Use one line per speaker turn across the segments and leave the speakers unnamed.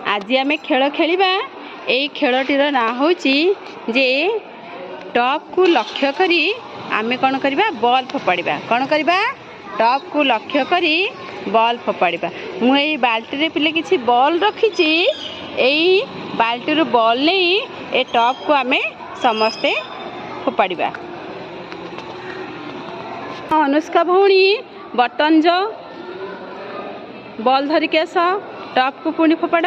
आज आम खेल खेलिबा। एई खेलटीर ना होची जे टॉप को लक्ष्य करी आमे कौन करबा बॉल फोपाड़िबा। कौन करबा टॉप को लक्ष्य करी बॉल फोपाड़िबा। मु एई बाल्टी रे पिले किछि बॉल रखिछि। एई बाल्टी रो बॉल नहीं ए टॉप को आमे समस्ते फोपाड़िबा। अनुष्का भौणी बटन जो बॉल धरिक आस टॉप को पुणी फोपाड़।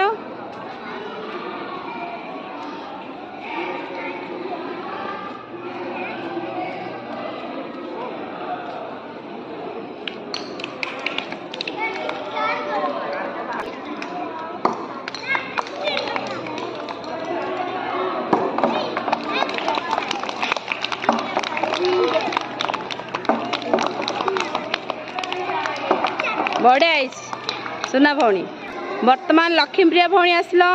बढ़िया सुना भौणी। वर्तमान लक्ष्मीप्रिया भौणी आसलो।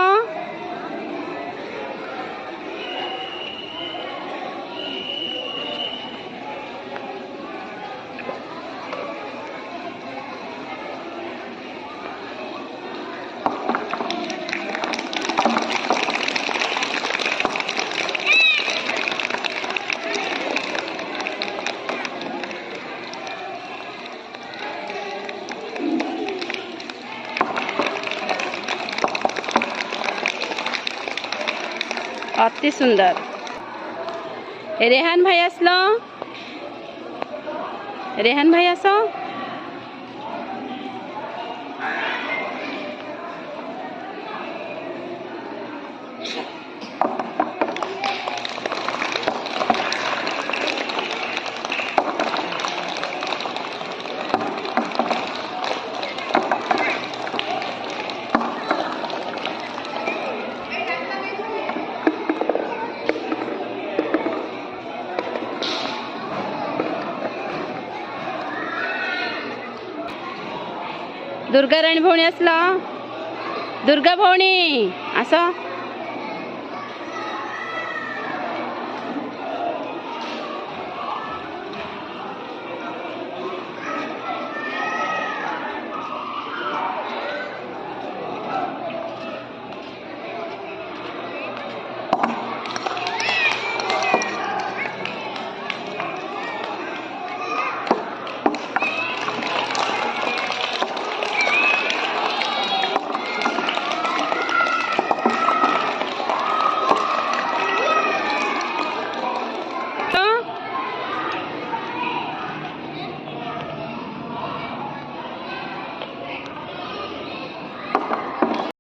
अति सुंदर। रेहान भाई आसलो। रेहान भाई आसो। दुर्गा रानी भौणी आसला। दुर्गा भौणी आस।